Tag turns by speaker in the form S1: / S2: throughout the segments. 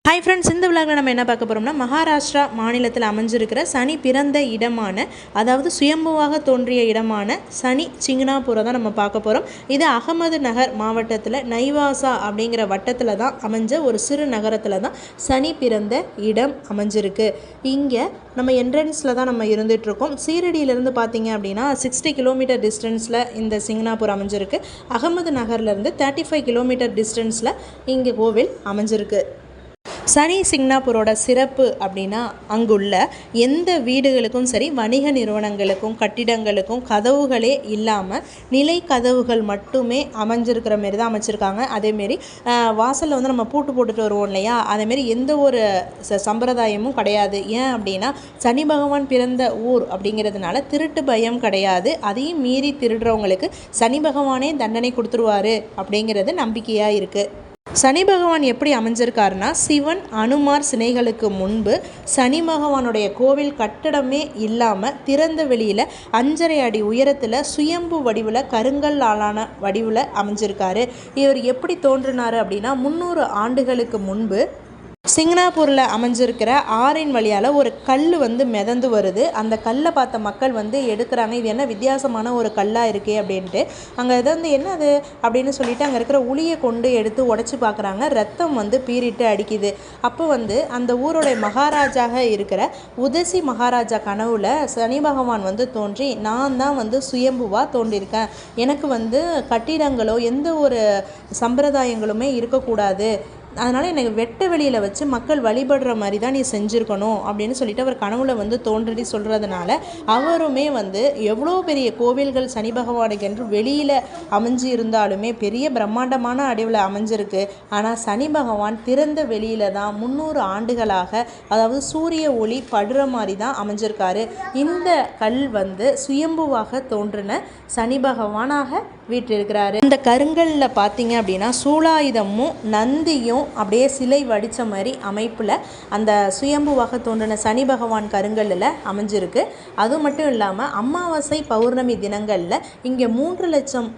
S1: Hi friends, இந்த விழாவில் நம்ம என்ன பார்க்க போகிறோம்னா மகாராஷ்டிரா மாநிலத்தில் அமைஞ்சிருக்கிற சனி பிறந்த இடமான, அதாவது சுயம்புவாக தோன்றிய இடமான சனி சிங்னாபுரை தான் நம்ம பார்க்க போகிறோம். இது அகமது நகர் மாவட்டத்தில் நைவாசா அப்படிங்கிற வட்டத்தில் தான் அமைஞ்ச ஒரு சிறு நகரத்தில் தான் சனி பிறந்த இடம் அமைஞ்சிருக்கு. இங்கே நம்ம என்ட்ரன்ஸில் தான் நம்ம இருந்துகிட்ருக்கோம். சீரடியிலேருந்து பார்த்தீங்க அப்படின்னா 60 கிலோமீட்டர் டிஸ்டன்ஸில் இந்த சிங்னாபுர் அமைஞ்சிருக்கு. அகமது நகர்லேருந்து 35 கிலோமீட்டர் டிஸ்டன்ஸில் இங்கே கோவில் அமைஞ்சிருக்கு. சனி சிங்னாபுரோட சிறப்பு அப்படின்னா, அங்குள்ள எந்த வீடுகளுக்கும் சரி, வணிக நிறுவனங்களுக்கும் கட்டிடங்களுக்கும் கதவுகளே இல்லாமல் நிலை கதவுகள் மட்டுமே அமைஞ்சிருக்கிற மாரி தான் அமைச்சிருக்காங்க. அதேமாரி வாசலில் வந்து நம்ம பூட்டு போட்டுட்டு வருவோம் இல்லையா, அதேமாரி எந்த ஒரு சம்பிரதாயமும் கிடையாது. ஏன் அப்படின்னா, சனி பகவான் பிறந்த ஊர் அப்படிங்கிறதுனால திருட்டு பயம் கிடையாது. அதையும் மீறி திருடுறவங்களுக்கு சனி பகவானே தண்டனை கொடுத்துருவாரு அப்படிங்கிறது நம்பிக்கையாக இருக்குது. சனி பகவான் எப்படி அமைஞ்சிருக்காருன்னா, சிவன் அனுமார் சிலைகளுக்கு முன்பு சனி பகவானுடைய கோவில் கட்டடமே இல்லாமல் திறந்த வெளியில் 5.5 அடி உயரத்தில் சுயம்பு வடிவில் கருங்கல் ஆளான வடிவில் அமைஞ்சிருக்காரு. இவர் எப்படி தோன்றினார் அப்படின்னா, 300 ஆண்டுகளுக்கு முன்பு சிங்னாபூரில் அமைஞ்சிருக்கிற ஆறின் வழியால் ஒரு கல் வந்து மிதந்து வருது. அந்த கல்லை பார்த்த மக்கள் வந்து எடுக்கிறாங்க, இது என்ன வித்தியாசமான ஒரு கல்லாக இருக்கே அப்படின்ட்டு. அங்கே இதை வந்து என்னது அப்படின்னு சொல்லிட்டு அங்கே இருக்கிற உளியை கொண்டு எடுத்து உடச்சி பார்க்குறாங்க. ரத்தம் வந்து பீறிட்டு அடிக்குது. அப்போ வந்து அந்த ஊரோடைய மகாராஜாக இருக்கிற உதசி மகாராஜா கனவுல சனி பகவான் வந்து தோன்றி, நான் தான் வந்து சுயம்புவாக தோன்றியிருக்கேன், எனக்கு வந்து கட்டிடங்களோ எந்த ஒரு சம்பிரதாயங்களுமே இருக்கக்கூடாது, அதனால் எனக்கு வெட்ட வெளியில் வச்சு மக்கள் வழிபடுற மாதிரி தான் நீ செஞ்சுருக்கணும் அப்படின்னு சொல்லிட்டு அவர் கனவுல வந்து தோன்றி சொல்கிறதுனால, அவருமே வந்து எவ்வளோ பெரிய கோவில்கள் சனி பகவானுக்கு என்று வெளியில் அமைஞ்சு இருந்தாலுமே பெரிய பிரம்மாண்டமான அடிவில் அமைஞ்சிருக்கு. ஆனால் சனி பகவான் திறந்த வெளியில் தான் 300 ஆண்டுகளாக, அதாவது சூரிய ஒளி படுற மாதிரி தான் அமைஞ்சிருக்காரு. இந்த கல் வந்து சுயம்புவாக தோன்றின சனி பகவானாக வீற்றிருக்கிறாரு. இந்த கருங்கல்ல பார்த்தீங்க அப்படின்னா சூலாயுதமும் நந்தியும் அப்படியே சிலை வடித்த மாதிரி அமைப்பில் அந்த சுயம்புவாக தோன்றின சனி பகவான் கருங்கல்லில் அமைஞ்சிருக்கு. அது மட்டும் இல்லாமல் அமாவாசை பௌர்ணமி தினங்களில் இங்கே 3 லட்சம்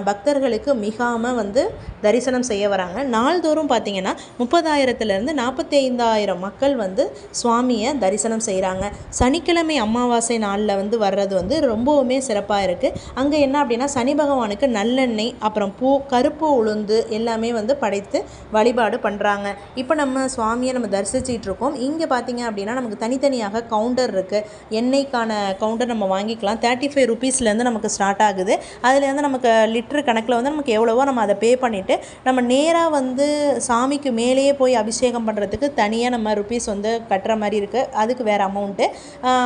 S1: பக்தர்களுக்கு மிகாமல் வந்து தரிசனம் செய்ய வராங்க. நாள்தோறும் பார்த்திங்கன்னா 30,000 45,000 மக்கள் வந்து சுவாமியை தரிசனம் செய்கிறாங்க. சனிக்கிழமை அமாவாசை நாளில் வந்து வர்றது வந்து ரொம்பவுமே சிறப்பாக இருக்குது. அங்கே என்ன அப்படின்னா, சனி பகவானுக்கு நல்லெண்ணெய், அப்புறம் பூ, கருப்பு உளுந்து எல்லாமே வந்து படைத்து வழிபாடு பண்ணுறாங்க. இப்போ நம்ம சுவாமியை நம்ம தரிசிச்சிட்டு இருக்கோம். இங்கே பார்த்தீங்க அப்படின்னா நமக்கு தனித்தனியாக கவுண்டர் இருக்குது. எண்ணெய்க்கான கவுண்டர் நம்ம வாங்கிக்கலாம். 35 ருபீஸ்லேருந்து நமக்கு ஸ்டார்ட் ஆகுது. அதுலேருந்து நமக்கு லிட்டரு கணக்கில் வந்து நமக்கு எவ்வளவோ நம்ம அதை பே பண்ணிவிட்டு நம்ம நேராக வந்து சாமிக்கு மேலேயே போய் அபிஷேகம் பண்ணுறதுக்கு தனியாக நம்ம ருபீஸ் வந்து கட்டுற மாதிரி இருக்குது. அதுக்கு வேறு அமௌண்ட்டு.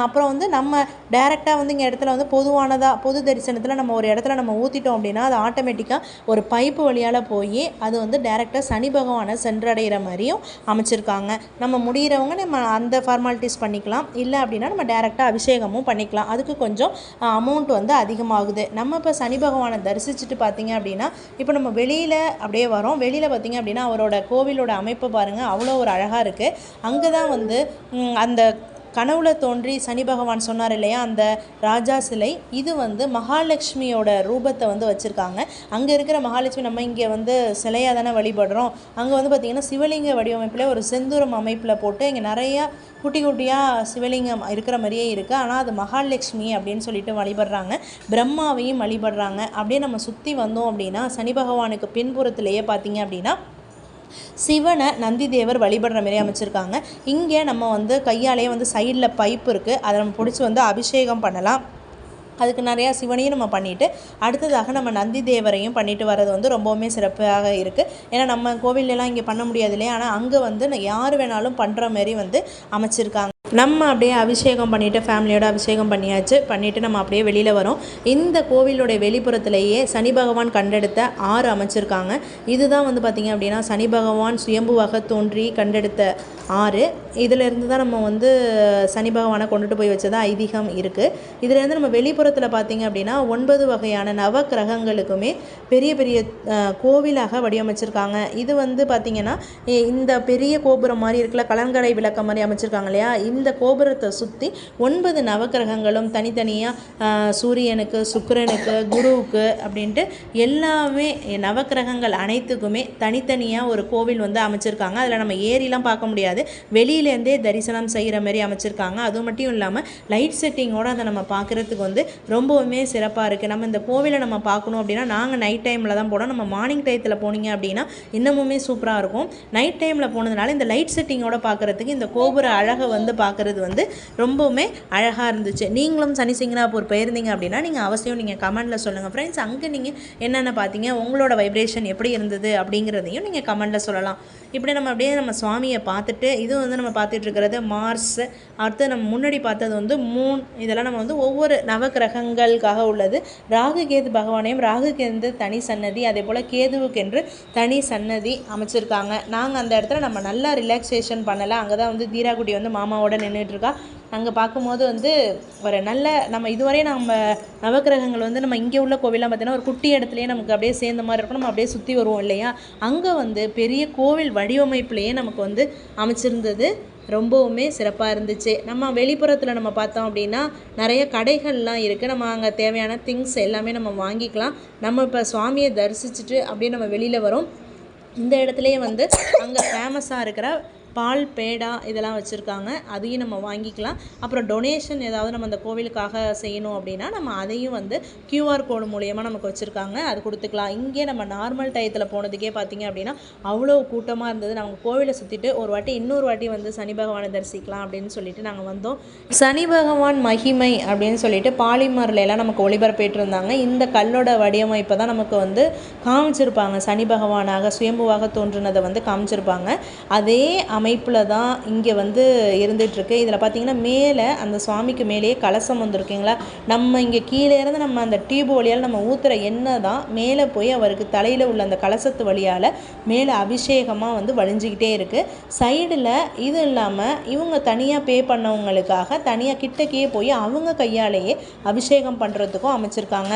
S1: அப்புறம் வந்து நம்ம டேரெக்டாக வந்து இங்கே இடத்துல வந்து பொது தரிசனத்தில் நம்ம ஒரு இடத்துல நம்ம ஊற்றிட்டோம் அப்படின்னா அது ஆட்டோமேட்டிக்காக ஒரு பைப்பு வழியால் போய் அது வந்து டேரெக்டாக சனி பகவானை சென்றடைகிற மாதிரியும் அமைச்சிருக்காங்க. நம்ம முடிகிறவங்க நம்ம அந்த ஃபார்மாலிட்டிஸ் பண்ணிக்கலாம். இல்லை அப்படின்னா நம்ம டேரெக்டாக அபிஷேகமும் பண்ணிக்கலாம். அதுக்கு கொஞ்சம் அமௌண்ட் வந்து அதிகமாகுது. நம்ம இப்போ சனி பகவானை தரிசிச்சுட்டு பார்த்தீங்க அப்படின்னா, இப்போ நம்ம வெளியில் அப்படியே வரோம். வெளியில் பார்த்தீங்க அப்படின்னா அவரோட கோவிலோட அமைப்பு பாருங்கள், அவ்வளோ ஒரு அழகாக இருக்குது. அங்கே தான் வந்து அந்த கனவுல தோன்றி சனி பகவான் சொன்னார் இல்லையா, அந்த ராஜா சிலை, இது வந்து மகாலட்சுமியோட ரூபத்தை வந்து வச்சுருக்காங்க. அங்கே இருக்கிற மகாலட்சுமி நம்ம இங்கே வந்து சிலையாக தானே வழிபடுறோம். அங்கே வந்து பார்த்திங்கன்னா சிவலிங்க வடிவமைப்பில் ஒரு செந்தூரம் அமைப்பில் போட்டு இங்கே நிறையா குட்டி குட்டியாக சிவலிங்கம் இருக்கிற மாதிரியே இருக்குது. ஆனால் அது மகாலட்சுமி அப்படின்னு சொல்லிட்டு வழிபடுறாங்க. பிரம்மாவையும் வழிபடுறாங்க. அப்படியே நம்ம சுற்றி வந்தோம் அப்படின்னா சனி பகவானுக்கு பின்புறத்திலேயே பார்த்திங்க அப்படின்னா சிவனை நந்தி தேவர் வழிபடுற மாதிரி அமைச்சிருக்காங்க. இங்கே நம்ம வந்து கையாலேயே வந்து சைடில் பைப்பு இருக்குது, அதை நம்ம பிடிச்சி வந்து அபிஷேகம் பண்ணலாம். அதுக்கு நிறையா சிவனையும் நம்ம பண்ணிவிட்டு அடுத்ததாக நம்ம நந்தி தேவரையும் பண்ணிட்டு வர்றது வந்து ரொம்பவுமே சிறப்பாக இருக்குது. ஏன்னா நம்ம கோவிலெலாம் இங்கே பண்ண முடியாது இல்லையா, ஆனால் அங்கே வந்து யார் வேணாலும் பண்ணுற மாதிரி வந்து அமைச்சிருக்காங்க. நம்ம அப்படியே அபிஷேகம் பண்ணிவிட்டு ஃபேமிலியோட அபிஷேகம் பண்ணிவிட்டு நம்ம அப்படியே வெளியில் வரோம். இந்த கோவிலுடைய வெளிப்புறத்திலேயே சனி பகவான் கண்டெடுத்த ஆறு அமைச்சிருக்காங்க. இதுதான் வந்து பார்த்திங்க அப்படின்னா சனி பகவான் சுயம்புவாக தோன்றி கண்டெடுத்த ஆறு. இதிலேருந்து தான் நம்ம வந்து சனி பகவானை கொண்டுட்டு போய் வச்சதா ஐதீகம் இருக்குது. இதிலேருந்து நம்ம வெளிப்புறத்தில் பார்த்திங்க அப்படின்னா 9 வகையான நவ கிரகங்களுக்குமே பெரிய பெரிய கோவிலாக வடிவமைச்சிருக்காங்க. இது வந்து பார்த்திங்கன்னா இந்த பெரிய கோபுரம் மாதிரி இருக்குல்ல, கலங்கரை விளக்கம் மாதிரி அமைச்சிருக்காங்க இல்லையா, இந்த கோபுரத்தை சுற்றி 9 நவக்கிரகங்களும் தனித்தனியாக சூரியனுக்கு, சுக்கிரனுக்கு, குருவுக்கு அப்படின்ட்டு எல்லாமே நவக்கிரகங்கள் அனைத்துக்குமே தனித்தனியாக ஒரு கோவில் வந்து அமைச்சிருக்காங்க. அதில் நம்ம ஏறிலாம் பார்க்க முடியாது, வெளியிலேருந்தே தரிசனம் செய்கிற மாதிரி அமைச்சிருக்காங்க. அது மட்டும் இல்லாமல் லைட் செட்டிங்கோடு அதை நம்ம பார்க்குறதுக்கு வந்து ரொம்பவுமே சிறப்பாக இருக்குது. நம்ம இந்த கோவிலை நம்ம பார்க்கணும் அப்படின்னா நாங்கள் நைட் டைமில் தான் போனோம். நம்ம மார்னிங் டயத்தில் போனீங்க அப்படின்னா இன்னமுமே சூப்பராக இருக்கும். நைட் டைமில் போனதுனால இந்த லைட் செட்டிங்கோட பார்க்குறதுக்கு இந்த கோபுர அழகை வந்து பார்க்குறது வந்து ரொம்பவுமே அழகாக இருந்துச்சு. நீங்களும் சனி சிங்கனாப்பூர் போயிருந்தீங்க அப்படின்னா நீங்கள் அவசியம் நீங்கள் கமெண்டில் சொல்லுங்கள் ஃப்ரெண்ட்ஸ். அங்கே நீங்கள் என்னென்ன பார்த்தீங்க, உங்களோட வைப்ரேஷன் எப்படி இருந்தது அப்படிங்கிறதையும் நீங்கள் கமெண்டில் சொல்லலாம். இப்படி நம்ம அப்படியே நம்ம சுவாமியை பார்த்துட்டு, இது வந்து நம்ம பார்த்துட்டு இருக்கிறது மார்ஸ், அடுத்து நம்ம முன்னாடி பார்த்தது வந்து மூன். இதெல்லாம் நம்ம வந்து ஒவ்வொரு நவக்கிரகங்களுக்காக உள்ளது. ராகு கேது பகவானையும், ராகு கேது தனி சன்னதி, அதே போல் கேதுவுக்கென்று தனி சன்னதி அமைச்சிருக்காங்க. நாங்கள் அந்த இடத்துல நம்ம நல்லா ரிலாக்ஸேஷன் பண்ணலாம். அங்கே தான் வந்து தீராக்குட்டி வந்து மாமாவோட நின்றுட்டுருக்கா. அங்கே பார்க்கும்போது வந்து ஒரு நல்ல நம்ம இதுவரை நம்ம நவக்கிரகங்கள் வந்து நம்ம இங்கே உள்ள கோவிலாம் பார்த்தீங்கன்னா ஒரு குட்டி இடத்துலையே நமக்கு அப்படியே சேர்ந்த மாதிரி இருக்கும். நம்ம அப்படியே சுற்றி வருவோம் இல்லையா, அங்கே வந்து பெரிய கோவில் வடிவமைப்புலேயே நமக்கு வந்து அமைச்சிருந்தது. ரொம்பவுமே சிறப்பாக இருந்துச்சு. நம்ம வெளிப்புறத்தில் நம்ம பார்த்தோம் அப்படின்னா நிறைய கடைகள்லாம் இருக்குது. நம்ம அங்கே தேவையான திங்ஸ் எல்லாமே நம்ம வாங்கிக்கலாம். நம்ம இப்போ சுவாமியை தரிசிச்சுட்டு அப்படியே நம்ம வெளியில் வரோம். இந்த இடத்துலையே வந்து அங்கே ஃபேமஸாக இருக்கிற பால் பேடா இதெல்லாம் வச்சுருக்காங்க, அதையும் நம்ம வாங்கிக்கலாம். அப்புறம் டொனேஷன் ஏதாவது நம்ம அந்த கோவிலுக்காக செய்யணும் அப்படின்னா நம்ம அதையும் வந்து கியூஆர் கோடு மூலியமாக நமக்கு வச்சுருக்காங்க, அது கொடுத்துக்கலாம். இங்கே நம்ம நார்மல் டயத்தில் போனதுக்கே பார்த்திங்க அப்படின்னா அவ்வளோ கூட்டமாக இருந்தது. நம்ம கோவிலை சுற்றிட்டு இன்னொரு வாட்டி வந்து சனி பகவானை தரிசிக்கலாம் அப்படின்னு சொல்லிட்டு நாங்கள் வந்தோம். சனி பகவான் மகிமை அப்படின்னு சொல்லிட்டு பாலிமர்லாம் நமக்கு ஒளிபரப்பிட்டு இருந்தாங்க. இந்த கல்லோட வடிவமைப்பை தான் நமக்கு வந்து காமிச்சிருப்பாங்க. சனி பகவானாக சுயம்புவாக தோன்றினதை வந்து காமிச்சிருப்பாங்க. அதே அமைப்பில் தான் இங்கே வந்து இருந்துகிட்ருக்கு. இதில் பார்த்திங்கன்னா மேலே அந்த சுவாமிக்கு மேலேயே கலசம் வந்துருக்குங்களா, நம்ம இங்கே கீழே இருந்து நம்ம அந்த டியூப் வழியால் நம்ம ஊற்றுற எண்ணெய் தான் மேலே போய் அவருக்கு தலையில் உள்ள அந்த கலசத்து வழியால் மேலே அபிஷேகமாக வந்து வழிஞ்சிக்கிட்டே இருக்குது. சைடில் இது இல்லாமல் இவங்க தனியாக பே பண்ணவங்களுக்காக தனியாக கிட்டக்கையே போய் அவங்க கையாலேயே அபிஷேகம் பண்ணுறதுக்கும் அமைச்சிருக்காங்க.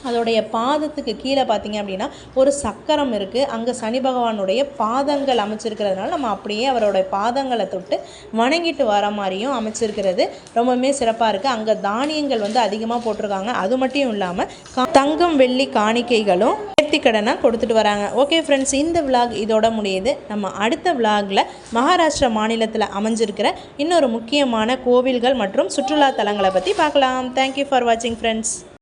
S1: அதோடைய பாதத்துக்கு கீழே பார்த்திங்க அப்படின்னா ஒரு சக்கரம் இருக்குது. அங்கே சனி பகவானுடைய பாதங்கள் அமைச்சிருக்கிறதுனால நம்ம அப்படியே அவருடைய பாதங்களை தொட்டு வணங்கிட்டு வர மாதிரியும் அமைச்சிருக்கிறது ரொம்பவுமே சிறப்பாக இருக்குது. அங்கே தானியங்கள் வந்து அதிகமாக போட்டிருக்காங்க. அது மட்டும் இல்லாமல் தங்கம் வெள்ளி காணிக்கைகளும் நேர்த்திக்கடனாக கொடுத்துட்டு வராங்க. ஓகே ஃப்ரெண்ட்ஸ், இந்த விளாக் இதோட முடியுது. நம்ம அடுத்த விளாகில் மகாராஷ்டிரா மாநிலத்தில் அமைஞ்சிருக்கிற இன்னொரு முக்கியமான கோவில்கள் மற்றும் சுற்றுலா தலங்களை பற்றி பார்க்கலாம். தேங்க்யூ ஃபார் வாட்சிங் ஃப்ரெண்ட்ஸ்.